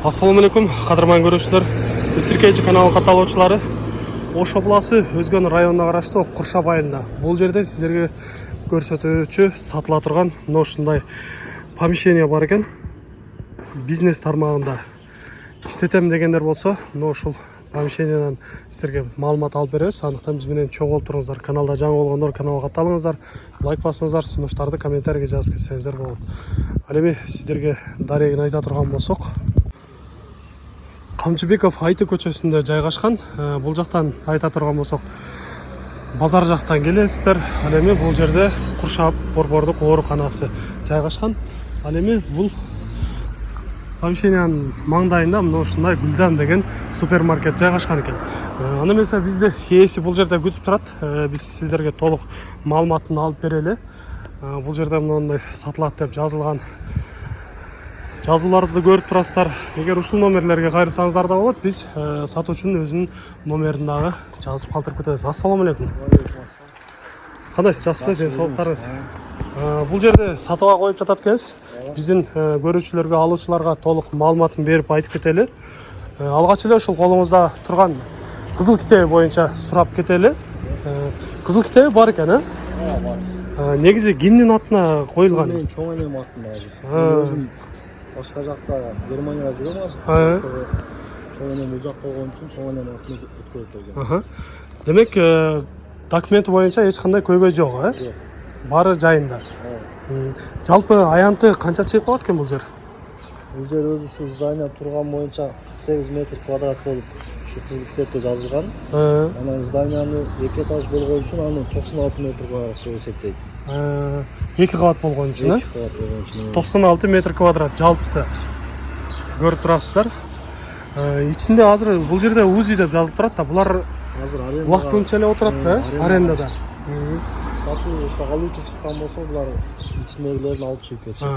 Assalamu alaikum, qadırman görüşler. Сиркейчи каналы катталуучулары. Ош обласы Өзгөн районуна караштуу Куршап айылында. Бул жерде сиздерге көрсөтүүчү сатыла турган мына ушундай помещение бар экен. Бизнес тармагында иштетем дегендер болсо, мына ушул помещенияден сиздерге маалымат алып беребиз. Андыктан биз менен чогуу туруңуздар. Каналда жаңы болгондор каналга катталыңыздар, лайк басыңыздар, сунуштарды комментарийге жазып кетсеңиздер болот. Ал эми сиздерге дарегин айта турган болсок, Камчыбеков Айты көчөсүндө жайгашкан. Бул жактан айта турган болсок, базар жактан келесиздер. Ал эми бул жерде Куршап борбордук ооруканасы жайгашкан. Ал эми бул помещениянын маңдайында мына ушундай Гүлдан деген супермаркет жайгашкан экен. Аны эмесе бизди ээси бул жерде күтүп турат. Биз сиздерге толук маалыматын алып берели. Бул жерде мындай сатылат деп жазылган жазууларды көрүп турасыздар. Эгер ушул номерлерге кайрылсаңыздар да болот. Биз сатуучунун өзүнүн номерин дагы жазып калтырып кетебиз. Ассаламу алейкум. Кандайсыз, жакшысызбы? Ден соолуктарыңыз. Бул жерде сатууга коюп жатат экенсиз. Биздин көрүүчүлөргө, алуучуларга толук маалыматын берип айтып кетели. Алгач эле ушул колуңузда турган кызыл китеби боюнча сурап кетели. Кызыл китеби бар экен, бар. Негизи кимдин атына коюлган? Менин чоң энем атында. Өзүм башка жакта Германияда жүрөм азыр. Чоң энем бул жакта болгон үчүн чоң энем атына өткөрүп койгон. Демек, документи боюнча эч кандай көйгөй жок, Жок. Баары жайында. Жалпы аянты канча чыгып калат экен бул жер? Бул жер өзү ушу здание турган боюнча 48 метр квадрат болуп ушу кызыл китепте жазылган. Анан зданияны 2 этаж болгон үчүн аны 96 метр квадрат деп эсептейт. 2 кабат болгон үчүн, 96 метр квадрат жалпысы. Көрүп турасыздар. Ичинде азыр бул жерде УЗИ деп жазылып турат да, булар Азыр аренда убактылыча эле отурат да, арендада. Сатуу алуучу чыккан болсо булар ичиндегилерин алып чыгып кетишет.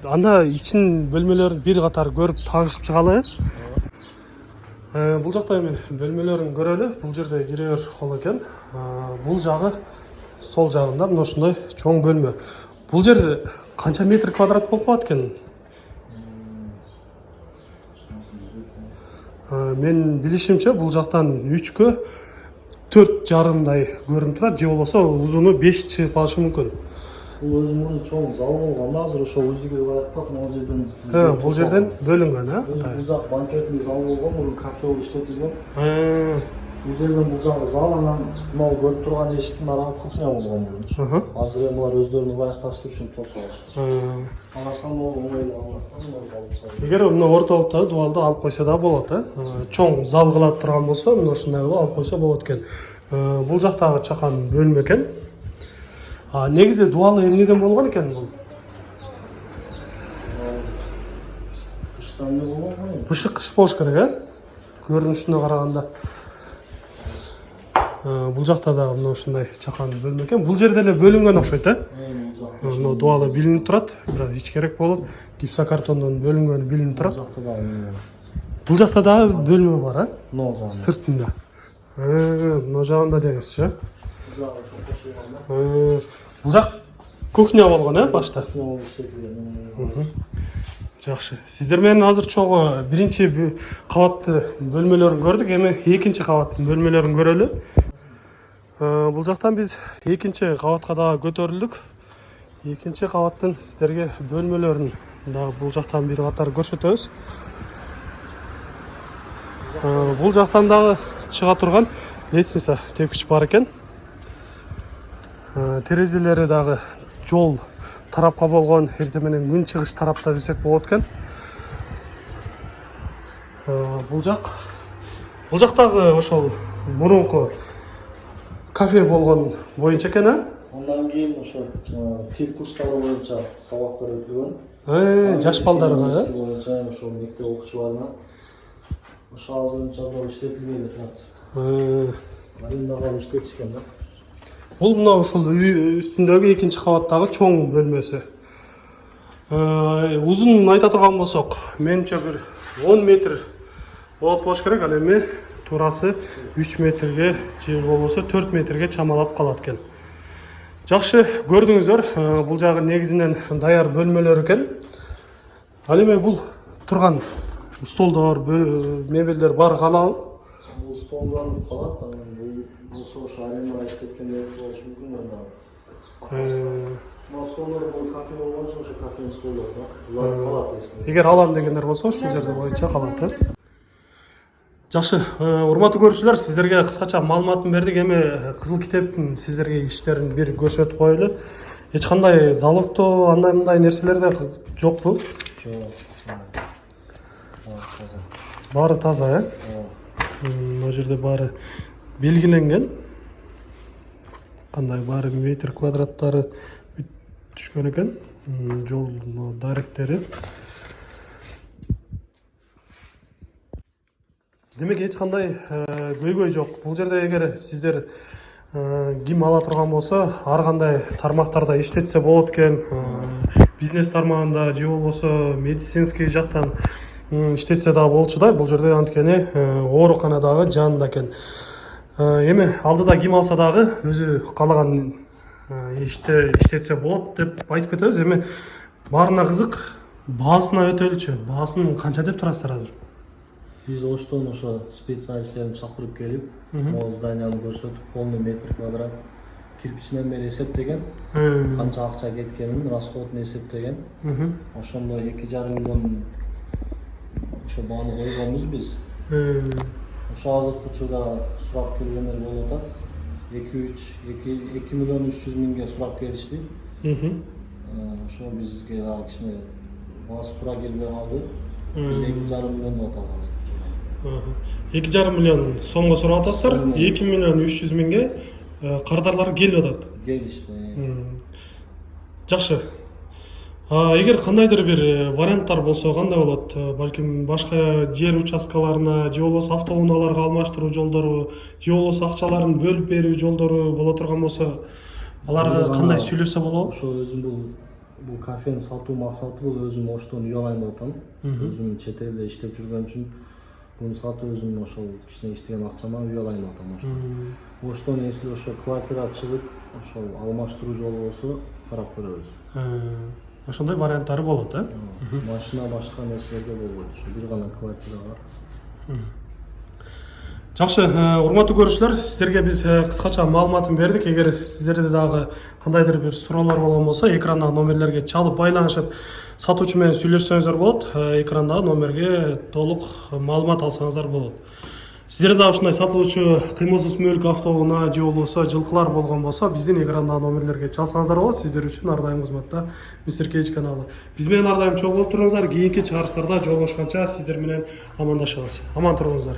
Анда ичин бөлмөлөрүн бир катар көрүп таанышып чыгалы. Бул жакта эми бөлмөлөрүн көрөлү. Бул жерде кире бер холл экен. Бул жагы сол жагында мына ушундай чоң бөлмө. Бул жер канча метр квадрат болуп калат экен? Мен билишимче бул жактан 3кө 4,5 көрүнүп турат, же болбосо узуну 5 чыгып калышы мүмкүн. Бул өзүнүн чоң зал болгон, азыр ошо УЗИге ылайыктап могу жерден Бул жерден бөлүнгөн, Бул жак банкеттик зал болгон, бул кафе болуп иштетилген. Бул жерден бул жагы зал, анан могу көрүп турган эшиктин арагы кухня болгон бул. Азыр эми булар өздөрүн ылайыкташтыруу үчүн тосуп алышты. Аларсан могу оңой эле алып. Эгер мына ортолукта дубалды алып койсо да болот, чоң зал кылат турган болсо, мына ушундай кылып алып койсо болот экен. Бул жактагы чакан бөлмө экен. Негизи дубалы эмнеден болгон экен бул? Кыштан эле болгон. Бышык кыш болуш керек, көрүнүшүнө караганда. Бул жакта да мына ушундай чакан бөлмө экен. Бул жерде эле бөлүнгөн окшойт, Мына дубалы билинип турат, бирок ичкерек болуп, гипсокартондон бөлүнгөнү билинип турат. Бул жакта да бөлмө бар, сыртында. Мына жагында деңизчи. Бул жак кухня болгон, башта. Жакшы. Сиздер менен азыр чогуу биринчи кабатты бөлмөлөрүн көрдүк, эми экинчи кабаттын бөлмөлөрүн көрөлү. Бул жактан биз экинчи кабатка дагы көтөрүлдүк. Экинчи кабаттын сиздерге бөлмөлөрүн дагы бул жактан бир катар көрсөтөбүз. Бул жактан дагы чыга турган лестница тепкич бар экен. Терезелери дагы жол тарапка болгон, эртең менен күн чыгыш тарапта десек болот экен. Бул жактагы ошол мурунку кафе болгон боюнча экен, Андан кийин ошо тил курстары боюнча сабактар өтүлгөн. Жаш балдарга, боюнча ошо мектеп окуучуларына ошо азырынча бул иштетилбей турат. Арендага алып иштетишкен да. Бул мына ушул үй үстүндөгү экинчи кабаттагы чоң бөлмөсү. Узунун айта турган болсок, менимче бир 10 метр болот болуш керек, ал эми турасы 3 метрге же болбосо 4 метрге чамалап калат экен. Жакшы, көрдүңүздөр, бул жагы негизинен даяр бөлмөлөр экен. Ал эми бул турган Столдар, мебелдер бар қалау. Бул столдан калат, бул болсо ошо арендаға иштеткенде болушу мүмкүн анда. Мына столдар бул кафе болгон үчүн ошо кафенин столдор да. Булар калат эсинде. Егер алам дегендер болсо, ушул жерде боюнча калат. Жакшы, урматтуу көрүүчүлөр, сиздерге кыскача маалыматын бердик. Эми Кызыл Китептин сиздерге иштерин бир көрсөтүп коелу. Эч кандай залогдоо, андай мындай нерселер да жокпу? Жок. Баары таза, э? Бұл жерде бары белгіленген. Қандай бары метр квадраттары түшкен екен. Жол даректері. Демек еч қандай көйгөй жоқ. Бұл жерде егер сіздер ким ала тұрған болса, ар қандай тармақтарда иштетсе болот экен. Бизнес тармағында же болбосо медицинский жактан иштетсе да болчу да. Бул жерде анткени ооруканадагы жанында экен. Эми алдыда ким алса дагы өзү каалаган иштетсе болот деп айтып кетебиз. Эми баарына кызык, баасына өтөлүчү. Баасын канча деп турасыздар азыр? Биз Оштон ошо специалисттерин чакырып келип, могу зданияны көрсөтүп, полный метр квадрат кирпичинен бери эсептеген, канча акча кеткенин, расходун эсептеген. Ошондо 2,5 миллион ошо бааны койгонбуз биз. Ошо азыркы учурда сурап келгендер болуп атат. 2 миллион 300 миңге сурап келишти. Ошо бизге дагы кичине баасы туура келбей калды. Биз 2,5 миллион деп атабыз. 2,5 миллион сомго сурап атасыздар. 2 миллион 300 миңге кардарлар келип атат. Келишти. Жакшы. Эгер кандайдыр бир варианттар болсо кандай болот? Балким башка жер участкаларына, же болбосо автоунааларга алмаштыруу жолдору, же болбосо акчаларын бөлүп берүү жолдору боло турган болсо, аларга кандай сүйлөшсө болобу? Ошо өзүм бул кафени сатуу максаты бул өзүм Оштон үй алайын деп атам. Өзүм чет элде иштеп жүргөн үчүн буну сатып өзүм ошол кичине иштеген акчама үй алайын деп атам Оштон. Оштон эсли ошо квартира чыгып, ошол алмаштыруу жолу болсо карап көрөбүз. Ошондой варианттары болот, э? Машина башка нерселерге болбойт, ошо бир гана квартира бар. Жакшы, урматтуу көрүүчүлөр, сиздерге биз кыскача маалыматын бердик. Эгер сиздерде дагы кандайдыр бир суроолор болгон болсо, экрандагы номерлерге чалып байланышып, сатуучу менен сүйлөшсөңүздөр болот. Экрандагы номерге толук маалымат алсаңыздар болот. Сиздерде дагы ушундай сатылуучу кыймылсыз мүлк, автоунаа же болбосо жылкылар болгон болсо, биздин экрандагы номерлерге чалсаңыздар болот. Сиздер үчүн ар дайым кызматта Мистер Кейдж каналы. Биз менен ар дайым чогуу болуп туруңуздар. Кийинки чыгарыштарда жолугушканча сиздер менен амандашабыз. Аман туруңуздар.